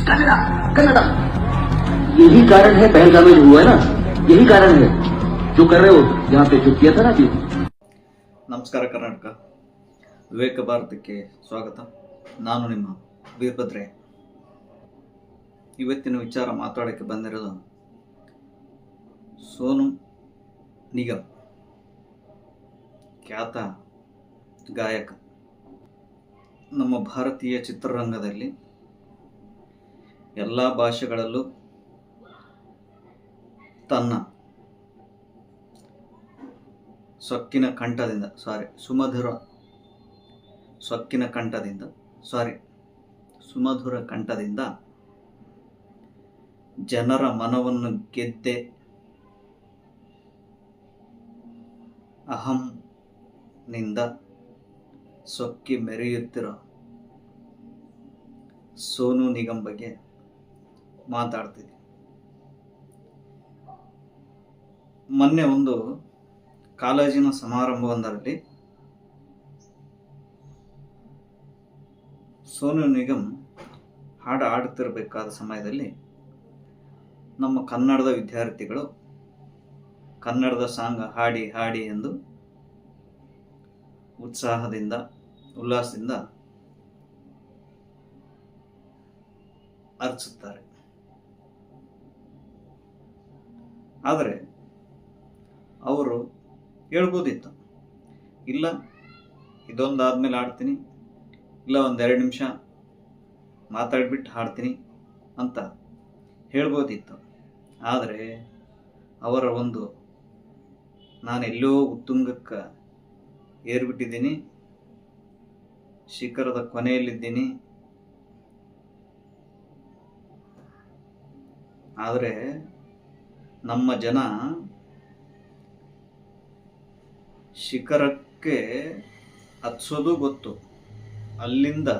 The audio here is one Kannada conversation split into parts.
कन्नड़ा कन्नड़ा। यही कारण है पहलगाम में जो हुआ है ना, यही कारण है जो कर रहे हो यहाँ पे जो किया था ना अभी। ನಮಸ್ಕಾರ ಕರ್ನಾಟಕ, ವಿವೇಕ ಭಾರತಕ್ಕೆ ಸ್ವಾಗತ. ನಾನು ನಿಮ್ಮ ವೀರಭದ್ರಯ್ಯ. ಇವತ್ತಿನ ವಿಚಾರ ಮಾತಾಡೋಕ್ಕೆ ಬಂದಿರೋದು ಸೋನು ನಿಗಮ್, ಖ್ಯಾತ ಗಾಯಕ. ನಮ್ಮ ಭಾರತೀಯ ಚಿತ್ರರಂಗದಲ್ಲಿ ಎಲ್ಲ ಭಾಷೆಗಳಲ್ಲೂ ತನ್ನ ಸೊಕ್ಕಿನ ಕಂಠದಿಂದ ಸುಮಧುರ ಕಂಠದಿಂದ ಜನರ ಮನವನ್ನು ಗೆದ್ದೆ ಅಹಂನಿಂದ ಸೊಕ್ಕಿ ಮೆರೆಯುತ್ತಿರೋ ಸೋನು ನಿಗಮ್ ಬಗ್ಗೆ ಮಾತಾಡ್ತಿದ್ದೆ. ಮೊನ್ನೆ ಒಂದು ಕಾಲೇಜಿನ ಸಮಾರಂಭವೊಂದರಲ್ಲಿ ಸೋನು ನಿಗಮ್ ಹಾಡು ಹಾಡುತ್ತಿರಬೇಕಾದ ಸಮಯದಲ್ಲಿ ನಮ್ಮ ಕನ್ನಡದ ವಿದ್ಯಾರ್ಥಿಗಳು ಕನ್ನಡದ ಸಾಂಗ್ ಹಾಡಿ ಹಾಡಿ ಎಂದು ಉತ್ಸಾಹದಿಂದ ಉಲ್ಲಾಸದಿಂದ ಅರ್ಚುತ್ತಾರೆ. ಆದರೆ ಅವರು ಹೇಳ್ಬೋದಿತ್ತು, ಇಲ್ಲ ಇದೊಂದಾದ್ಮೇಲೆ ಹಾಡ್ತೀನಿ, ಇಲ್ಲ 1-2 ನಿಮಿಷ ಮಾತಾಡ್ಬಿಟ್ಟು ಹಾಡ್ತೀನಿ ಅಂತ ಹೇಳ್ಬೋದಿತ್ತು. ಆದರೆ ಅವರ ಒಂದು ನಾನೆಲ್ಲೋ ಉತ್ತುಂಗಕ್ಕೆ ಏರ್ಬಿಟ್ಟಿದ್ದೀನಿ, ಶಿಖರದ ಕೊನೆಯಲ್ಲಿದ್ದೀನಿ, ಆದರೆ ನಮ್ಮ ಜನ ಶಿಖರಕ್ಕೆ ಹತ್ಸೋದು ಗೊತ್ತು, ಅಲ್ಲಿಂದ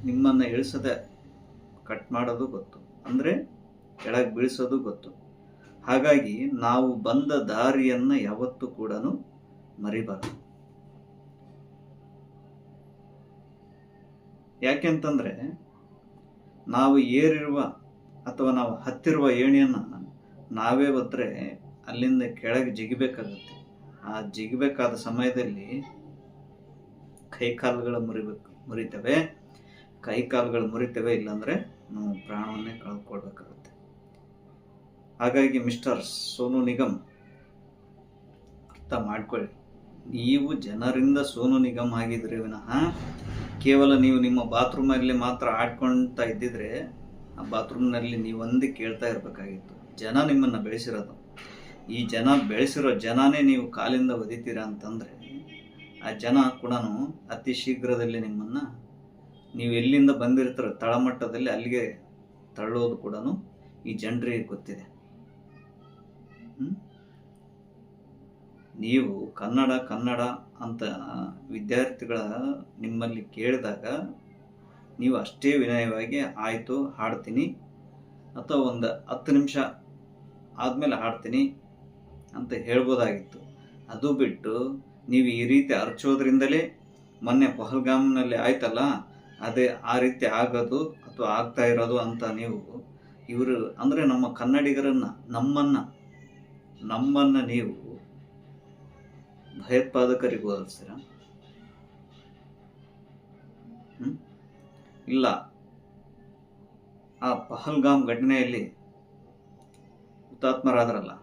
ನಿಮ್ಮನ್ನು ಇಳಿಸದೆ ಕಟ್ ಮಾಡೋದು ಗೊತ್ತು, ಅಂದರೆ ಕೆಳಗೆ ಬೀಳಿಸೋದು ಗೊತ್ತು. ಹಾಗಾಗಿ ನಾವು ಬಂದ ದಾರಿಯನ್ನು ಯಾವತ್ತೂ ಕೂಡ ಮರಿಬಾರದು. ಯಾಕೆಂತಂದರೆ ನಾವು ಏರಿರುವ ಅಥವಾ ನಾವು ಹತ್ತಿರುವ ಏಣಿಯನ್ನು ನಾವೇ ಒತ್ತರೆ ಅಲ್ಲಿಂದ ಕೆಳಗೆ ಜಿಗಿಬೇಕಾಗುತ್ತೆ. ಆ ಜಿಗಬೇಕಾದ ಸಮಯದಲ್ಲಿ ಕೈಕಾಲುಗಳು ಮುರಿತವೆ, ಇಲ್ಲಾಂದರೆ ನಾವು ಪ್ರಾಣವನ್ನೇ ಕಳ್ಕೊಳ್ಬೇಕಾಗುತ್ತೆ. ಹಾಗಾಗಿ ಮಿಸ್ಟರ್ ಸೋನು ನಿಗಮ್, ಅರ್ಥ ಮಾಡ್ಕೊಳ್ಳಿ, ನೀವು ಜನರಿಂದ ಸೋನು ನಿಗಮ್ ಆಗಿದ್ರೆ ವಿನಃ ಕೇವಲ ನೀವು ನಿಮ್ಮ ಬಾತ್ರೂಮಲ್ಲಿ ಮಾತ್ರ ಆಡ್ಕೊಳ್ತಾ ಇದ್ದಿದ್ರೆ ಆ ಬಾತ್ರೂಮ್ನಲ್ಲಿ ನೀವೊಂದೇ ಕೇಳ್ತಾ ಇರಬೇಕಾಗಿತ್ತು. ಜನ ನಿಮ್ಮನ್ನು ಬೆಳೆಸಿರೋದು, ಈ ಜನ ಬೆಳೆಸಿರೋ ಜನನೇ ನೀವು ಕಾಲಿಂದ ಒದಿತೀರಾ ಅಂತಂದರೆ ಆ ಜನ ಕೂಡ ಅತಿ ಶೀಘ್ರದಲ್ಲಿ ನಿಮ್ಮನ್ನು, ನೀವು ಎಲ್ಲಿಂದ ಬಂದಿರ್ತಾರೋ ತಳಮಟ್ಟದಲ್ಲಿ ಅಲ್ಲಿಗೆ ತಳ್ಳೋದು ಕೂಡ ಈ ಜನರಿಗೆ ಗೊತ್ತಿದೆ. ನೀವು ಕನ್ನಡ ಅಂತ ವಿದ್ಯಾರ್ಥಿಗಳ ನಿಮ್ಮಲ್ಲಿ ಕೇಳಿದಾಗ ನೀವು ಅಷ್ಟೇ ವಿನಯವಾಗಿ ಆಯಿತು ಹಾಡ್ತೀನಿ ಅಥವಾ 10 ನಿಮಿಷ ಆದಮೇಲೆ ಹಾಡ್ತೀನಿ ಅಂತ ಹೇಳ್ಬೋದಾಗಿತ್ತು. ಅದು ಬಿಟ್ಟು ನೀವು ಈ ರೀತಿ ಅರ್ಚೋದ್ರಿಂದಲೇ ಮೊನ್ನೆ ಪಹಲ್ಗಾಮ್ನಲ್ಲಿ ಆಯ್ತಲ್ಲ, ಅದೇ ಆ ರೀತಿ ಆಗೋದು ಅಥವಾ ಆಗ್ತಾ ಇರೋದು ಅಂತ ನೀವು ಇವರು ಅಂದರೆ ನಮ್ಮ ಕನ್ನಡಿಗರನ್ನು ನಮ್ಮನ್ನು ನೀವು ಭಯೋತ್ಪಾದಕರಿಗೆ ಹೋಲಿಸ್ತೀರ? ಇಲ್ಲ, ಆ ಪಹಲ್ಗಾಮ್ ಘಟನೆಯಲ್ಲಿ ಹುತಾತ್ಮರಾದ್ರಲ್ಲ,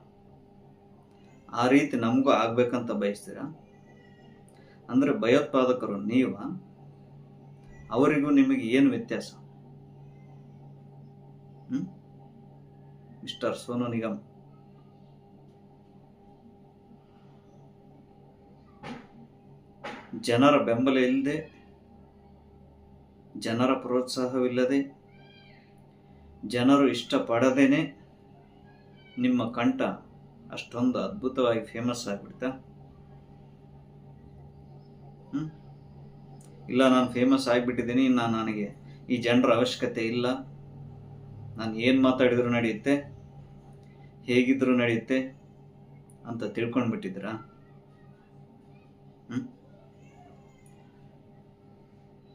ಆ ರೀತಿ ನಮಗೂ ಆಗ್ಬೇಕಂತ ಬಯಸ್ತೀರ? ಅಂದರೆ ಭಯೋತ್ಪಾದಕರು ನೀವ, ಅವರಿಗೂ ನಿಮಗೆ ಏನು ವ್ಯತ್ಯಾಸ? ಮಿಸ್ಟರ್ ಸೋನು ನಿಗಮ್, ಜನರ ಬೆಂಬಲ ಇಲ್ಲದೆ, ಜನರ ಪ್ರೋತ್ಸಾಹವಿಲ್ಲದೆ, ಜನರು ಇಷ್ಟಪಡದೇನೆ ನಿಮ್ಮ ಕಂಠ ಅಷ್ಟೊಂದು ಅದ್ಭುತವಾಗಿ ಫೇಮಸ್ ಆಗಿಬಿಡ್ತಾ? ಇಲ್ಲ, ನಾನು ಫೇಮಸ್ ಆಗಿಬಿಟ್ಟಿದ್ದೀನಿ, ನನಗೆ ಈ ಜನರ ಅವಶ್ಯಕತೆ ಇಲ್ಲ, ನಾನು ಏನು ಮಾತಾಡಿದ್ರು ನಡೆಯುತ್ತೆ, ಹೇಗಿದ್ರೂ ನಡೆಯುತ್ತೆ ಅಂತ ತಿಳ್ಕೊಂಡ್ಬಿಟ್ಟಿದ್ದೀರಾ?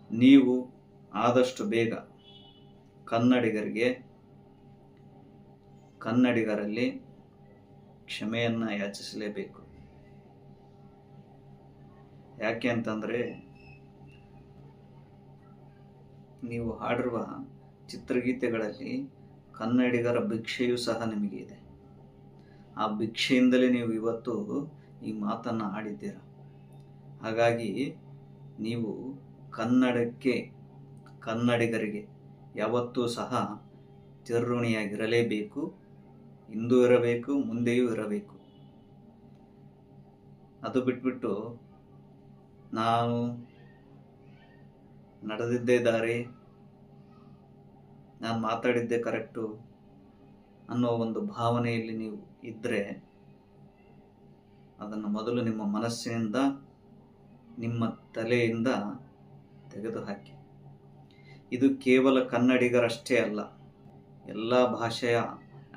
ನೀವು ಆದಷ್ಟು ಬೇಗ ಕನ್ನಡಿಗರಲ್ಲಿ ಕ್ಷಮೆಯನ್ನು ಯಾಚಿಸಲೇಬೇಕು. ಯಾಕೆ ಅಂತಂದರೆ, ನೀವು ಹಾಡಿರುವ ಚಿತ್ರಗೀತೆಗಳಲ್ಲಿ ಕನ್ನಡಿಗರ ಭಿಕ್ಷೆಯೂ ಸಹ ನಿಮಗೆ ಇದೆ. ಆ ಭಿಕ್ಷೆಯಿಂದಲೇ ನೀವು ಇವತ್ತು ಈ ಮಾತನ್ನು ಆಡಿದ್ದೀರ. ಹಾಗಾಗಿ ನೀವು ಕನ್ನಡಿಗರಿಗೆ ಯಾವತ್ತೂ ಸಹ ಚಿರಋಣಿಯಾಗಿರಲೇಬೇಕು. ಇಂದೂ ಇರಬೇಕು, ಮುಂದೆಯೂ ಇರಬೇಕು. ಅದು ಬಿಟ್ಬಿಟ್ಟು ನಾನು ನಡೆದಿದ್ದೇ ದಾರಿ, ನಾನು ಮಾತಾಡಿದ್ದೇ ಕರೆಕ್ಟು ಅನ್ನೋ ಒಂದು ಭಾವನೆಯಲ್ಲಿ ನೀವು ಇದ್ದರೆ ಅದನ್ನು ಮೊದಲು ನಿಮ್ಮ ಮನಸ್ಸಿನಿಂದ, ನಿಮ್ಮ ತಲೆಯಿಂದ ತೆಗೆದುಹಾಕಿ. ಇದು ಕೇವಲ ಕನ್ನಡಿಗರಷ್ಟೇ ಅಲ್ಲ, ಎಲ್ಲ ಭಾಷೆಯ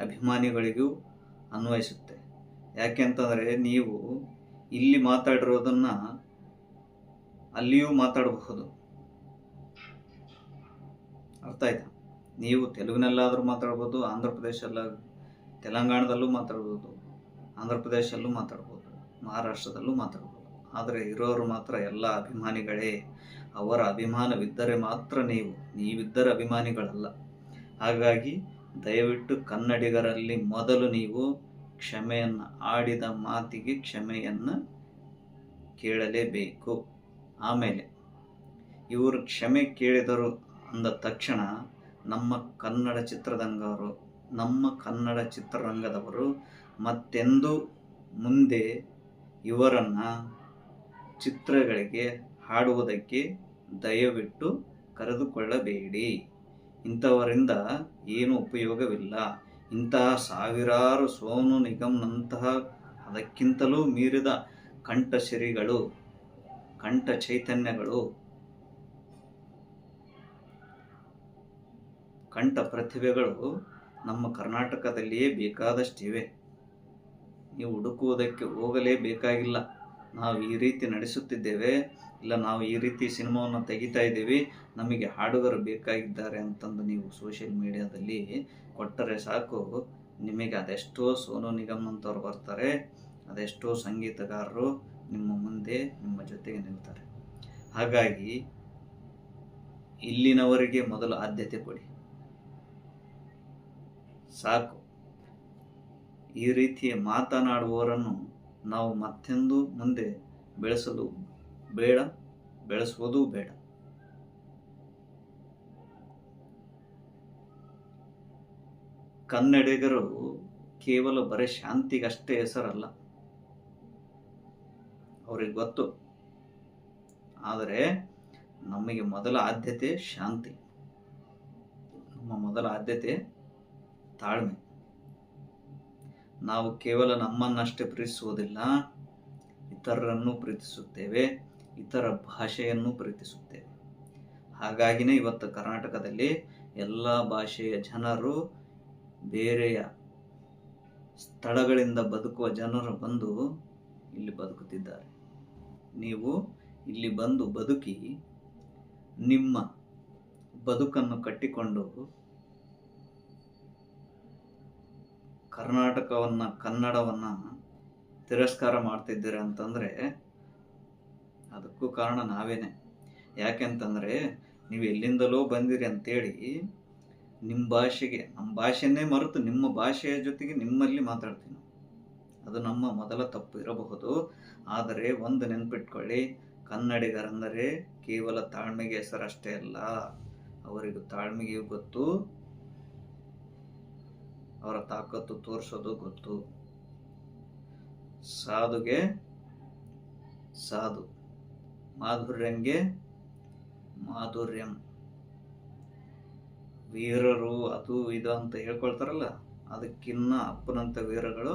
ಅಭಿಮಾನಿಗಳಿಗೂ ಅನ್ವಯಿಸುತ್ತೆ. ಯಾಕೆಂತಂದರೆ, ನೀವು ಇಲ್ಲಿ ಮಾತಾಡಿರೋದನ್ನು ಅಲ್ಲಿಯೂ ಮಾತಾಡಬಹುದು. ಅರ್ಥ ಆಯ್ತಾ? ನೀವು ತೆಲುಗಿನಲ್ಲಾದರೂ ಮಾತಾಡ್ಬೋದು, ತೆಲಂಗಾಣದಲ್ಲೂ ಮಾತಾಡ್ಬೋದು, ಆಂಧ್ರ ಪ್ರದೇಶಲ್ಲೂ ಮಾತಾಡ್ಬೋದು, ಮಹಾರಾಷ್ಟ್ರದಲ್ಲೂ ಮಾತಾಡ್ಬೋದು. ಆದರೆ ಇರೋರು ಮಾತ್ರ ಎಲ್ಲ ಅಭಿಮಾನಿಗಳೇ. ಅವರ ಅಭಿಮಾನವಿದ್ದರೆ ಮಾತ್ರ ನೀವಿದ್ದರೆ ಅಭಿಮಾನಿಗಳಲ್ಲ. ಹಾಗಾಗಿ ದಯವಿಟ್ಟು ಕನ್ನಡಿಗರಲ್ಲಿ ಮೊದಲು ನೀವು ಕ್ಷಮೆಯನ್ನು, ಆಡಿದ ಮಾತಿಗೆ ಕ್ಷಮೆಯನ್ನು ಕೇಳಲೇಬೇಕು. ಆಮೇಲೆ ಇವರು ಕ್ಷಮೆ ಕೇಳಿದರು ಅಂದ ತಕ್ಷಣ ನಮ್ಮ ಕನ್ನಡ ಚಿತ್ರರಂಗದವರು ಮತ್ತೆಂದೂ ಮುಂದೆ ಇವರನ್ನು ಚಿತ್ರಗಳಿಗೆ ಹಾಡುವುದಕ್ಕೆ ದಯವಿಟ್ಟು ಕರೆದುಕೊಳ್ಳಬೇಡಿ. ಇಂಥವರಿಂದ ಏನು ಉಪಯೋಗವಿಲ್ಲ. ಇಂತಹ ಸಾವಿರಾರು ಸೋನು ನಿಗಮ್ನಂತಹ ಅದಕ್ಕಿಂತಲೂ ಮೀರಿದ ಕಂಠಸಿರಿಗಳು, ಕಂಠ ಚೈತನ್ಯಗಳು, ಕಂಠ ಪ್ರತಿಭೆಗಳು ನಮ್ಮ ಕರ್ನಾಟಕದಲ್ಲಿಯೇ ಬೇಕಾದಷ್ಟಿವೆ. ನೀವು ಹುಡುಕುವುದಕ್ಕೆ ಹೋಗಲೇಬೇಕಾಗಿಲ್ಲ. ನಾವು ಈ ರೀತಿ ನಡೆಸುತ್ತಿದ್ದೇವೆ, ಇಲ್ಲ ನಾವು ಈ ರೀತಿ ಸಿನಿಮಾವನ್ನು ತೆಗಿತಾ ಇದ್ದೀವಿ, ನಮಗೆ ಹಾಡುಗರು ಬೇಕಾಗಿದ್ದಾರೆ ಅಂತಂದು ನೀವು ಸೋಷಿಯಲ್ ಮೀಡಿಯಾದಲ್ಲಿ ಕೊಟ್ಟರೆ ಸಾಕು, ನಿಮಗೆ ಅದೆಷ್ಟೋ ಸೋನು ನಿಗಮ್ನಂಥವ್ರು ಬರ್ತಾರೆ, ಅದೆಷ್ಟೋ ಸಂಗೀತಗಾರರು ನಿಮ್ಮ ಮುಂದೆ ನಿಮ್ಮ ಜೊತೆಗೆ ನಿಲ್ತಾರೆ. ಹಾಗಾಗಿ ಇಲ್ಲಿನವರಿಗೆ ಮೊದಲು ಆದ್ಯತೆ ಕೊಡಿ ಸಾಕು. ಈ ರೀತಿಯ ಮಾತನಾಡುವವರನ್ನು ನಾವು ಮತ್ತೆಂದೂ ಮುಂದೆ ಬೆಳೆಸುವುದೂ ಬೇಡ. ಕನ್ನಡಿಗರು ಕೇವಲ ಬರೀ ಶಾಂತಿಗಷ್ಟೇ ಹೆಸರಲ್ಲ, ಅವ್ರಿಗೆ ಗೊತ್ತು. ಆದರೆ ನಮಗೆ ಮೊದಲ ಆದ್ಯತೆ ಶಾಂತಿ, ನಮ್ಮ ಮೊದಲ ಆದ್ಯತೆ ತಾಳ್ಮೆ. ನಾವು ಕೇವಲ ನಮ್ಮನ್ನಷ್ಟೇ ಪ್ರೀತಿಸುವುದಿಲ್ಲ, ಇತರರನ್ನು ಪ್ರೀತಿಸುತ್ತೇವೆ, ಇತರ ಭಾಷೆಯನ್ನು ಪ್ರೀತಿಸುತ್ತೇವೆ. ಹಾಗಾಗಿನೇ ಇವತ್ತು ಕರ್ನಾಟಕದಲ್ಲಿ ಎಲ್ಲ ಭಾಷೆಯ ಜನರು, ಬೇರೆಯ ಸ್ಥಳಗಳಿಂದ ಬದುಕುವ ಜನರು ಬಂದು ಇಲ್ಲಿ ಬದುಕುತ್ತಿದ್ದಾರೆ. ನೀವು ಇಲ್ಲಿ ಬಂದು ಬದುಕಿ ನಿಮ್ಮ ಬದುಕನ್ನು ಕಟ್ಟಿಕೊಂಡು ಕನ್ನಡವನ್ನು ತಿರಸ್ಕಾರ ಮಾಡ್ತಿದ್ದೀರ ಅಂತಂದರೆ ಅದಕ್ಕೂ ಕಾರಣ ನಾವೇನೆ. ಯಾಕೆಂತಂದರೆ, ನೀವು ಎಲ್ಲಿಂದಲೋ ಬಂದಿರಿ ಅಂತೇಳಿ ನಮ್ಮ ಭಾಷೆಯನ್ನೇ ಮರೆತು ನಿಮ್ಮ ಭಾಷೆಯ ಜೊತೆಗೆ ನಿಮ್ಮಲ್ಲಿ ಮಾತಾಡ್ತೀವಿ. ಅದು ನಮ್ಮ ಮೊದಲ ತಪ್ಪು ಇರಬಹುದು. ಆದರೆ ಒಂದು ನೆನಪಿಟ್ಕೊಳ್ಳಿ, ಕನ್ನಡಿಗರೆಂದರೆ ಕೇವಲ ತಾಳ್ಮೆಗೆ ಹೆಸರಷ್ಟೇ ಅಲ್ಲ, ಅವರಿಗೂ ತಾಳ್ಮೆಗೆ ಗೊತ್ತು, ಅವರ ತಾಕತ್ತು ತೋರಿಸೋದು ಗೊತ್ತು. ಸಾಧುಗೆ ಸಾಧು, ಮಾಧುರ್ಯಂಗೆ ಮಾಧುರ್ಯಂ. ವೀರರು ಅದು ಇದು ಅಂತ ಹೇಳ್ಕೊಳ್ತಾರಲ್ಲ, ಅದಕ್ಕಿನ್ನ ಅಪ್ಪನಂತ ವೀರಗಳು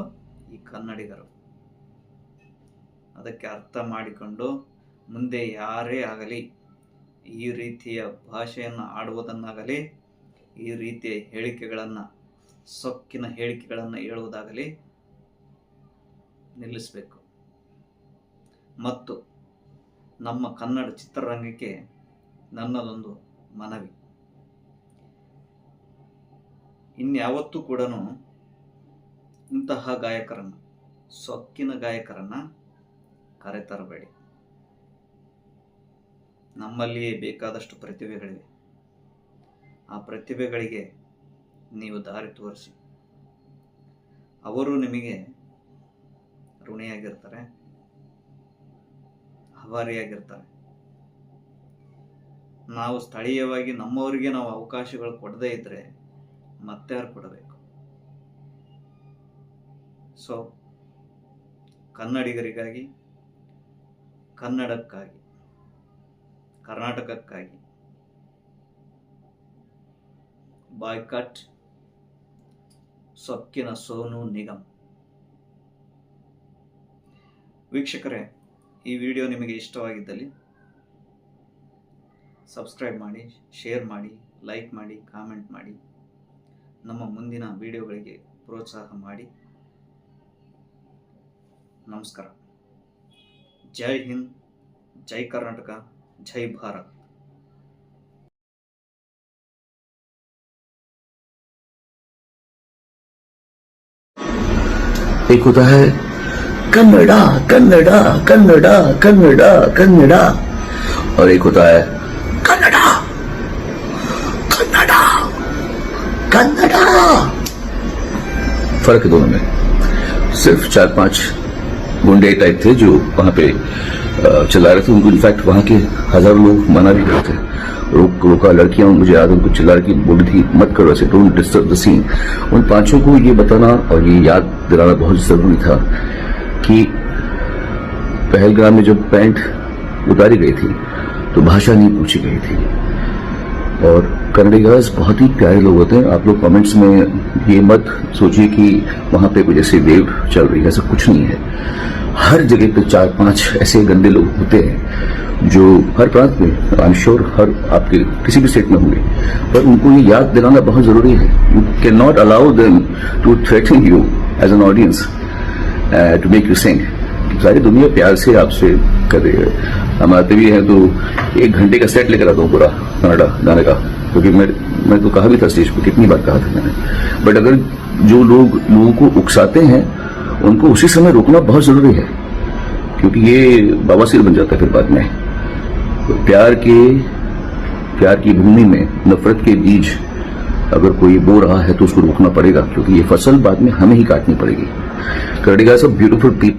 ಈ ಕನ್ನಡಿಗರು. ಅದಕ್ಕೆ ಅರ್ಥ ಮಾಡಿಕೊಂಡು ಮುಂದೆ ಯಾರೇ ಆಗಲಿ ಈ ರೀತಿಯ ಭಾಷೆಯನ್ನು ಆಡುವುದನ್ನಾಗಲಿ, ಈ ರೀತಿಯ ಹೇಳಿಕೆಗಳನ್ನು, ಸೊಕ್ಕಿನ ಹೇಳಿಕೆಗಳನ್ನು ಹೇಳುವುದಾಗಲಿ ನಿಲ್ಲಿಸಬೇಕು. ಮತ್ತು ನಮ್ಮ ಕನ್ನಡ ಚಿತ್ರರಂಗಕ್ಕೆ ನನ್ನದೊಂದು ಮನವಿ, ಇನ್ಯಾವತ್ತೂ ಕೂಡ ಇಂತಹ ಗಾಯಕರನ್ನು, ಸೊಕ್ಕಿನ ಗಾಯಕರನ್ನು ಕರೆತರಬೇಡಿ. ನಮ್ಮಲ್ಲಿಯೇ ಬೇಕಾದಷ್ಟು ಪ್ರತಿಭೆಗಳಿವೆ. ಆ ಪ್ರತಿಭೆಗಳಿಗೆ ನೀವು ದಾರಿ ತೋರಿಸಿ. ಅವರು ನಿಮಗೆ ಋಣಿಯಾಗಿರ್ತಾರೆ, ಆಭಾರಿಯಾಗಿರ್ತಾರೆ. ನಾವು ಸ್ಥಳೀಯವಾಗಿ ನಮ್ಮವರಿಗೆ ನಾವು ಅವಕಾಶಗಳು ಕೊಡದೇ ಇದ್ದರೆ ಮತ್ತೆ ಯಾರು ಕೊಡಬೇಕು? ಸೊ ಕನ್ನಡಿಗರಿಗಾಗಿ, ಕನ್ನಡಕ್ಕಾಗಿ, ಕರ್ನಾಟಕಕ್ಕಾಗಿ ಬಾಯ್ಕಾಟ್ ಸೊಕ್ಕಿನ ಸೋನು ನಿಗಮ್. ವೀಕ್ಷಕರೇ, ಈ ವಿಡಿಯೋ ನಿಮಗೆ ಇಷ್ಟವಾಗಿದ್ದಲ್ಲಿ ಸಬ್ಸ್ಕ್ರೈಬ್ ಮಾಡಿ, ಶೇರ್ ಮಾಡಿ, ಲೈಕ್ ಮಾಡಿ, ಕಾಮೆಂಟ್ ಮಾಡಿ. ನಮ್ಮ ಮುಂದಿನ ವಿಡಿಯೋಗಳಿಗೆ ಪ್ರೋತ್ಸಾಹ ಮಾಡಿ. ನಮಸ್ಕಾರ. ಜೈ ಹಿಂದ್, ಜೈ ಕರ್ನಾಟಕ, ಜೈ ಭಾರತ್. एक होता है कन्नड़ा कन्नड़ा कन्नड़ा कन्नड़ा कन्नड़ा, और एक होता है कन्नड़ा कन्नड़ा कन्नड़ा. फर्क है दोनों में. सिर्फ 4-5 गुंडे टाइप थे जो वहां पे चिल्ला रहे थे. उनको इनफैक्ट वहां के हजारों लोग मना भी करते. रोका. लड़कियां मुझे याद उनको चिल्ला रही बोली थी मत करो ऐसे, डोंट डिस्टर्ब द सीन. उन 5 को ये बताना और ये याद दिलाना बहुत जरूरी था कि पहलगाम में जब पैंट उतारी गई थी तो भाषा नहीं पूछी गई थी. और कन्नडिगास बहुत ही प्यारे लोग होते हैं. आप लोग कमेंट्स में ये मत सोचिए कि वहां पे कुछ ऐसे वेव चल रही है, ऐसा कुछ नहीं है. हर जगह पे 4-5 ऐसे गंदे लोग होते हैं जो हर प्रांत में, आई एम श्योर हर आपके किसी भी स्टेट में होंगे, पर उनको ये याद दिलाना बहुत जरूरी है. You can not allow them to threaten you as an audience to make you sing. सारी दुनिया प्यार से आपसे कर रही है. हम आते भी हैं तो 1 घंटे का सेट लेकर आता हूँ पूरा कन्नड़ा गाने का, क्योंकि मैं तो कहा भी था स्टेज पर, कितनी बार कहा था मैंने. बट अगर जो लोगों को उकसाते हैं उनको उसी समय रोकना बहुत जरूरी है, क्योंकि ये बवासीर बन जाता है फिर बाद में. तो प्यार की भूमि में नफरत के बीज अगर कोई बो रहा है तो उसको रोकना पड़ेगा, क्योंकि ये फसल बाद में हमें ही काटनी पड़ेगी. कन्नडिगा सब ब्यूटीफुल पीपल.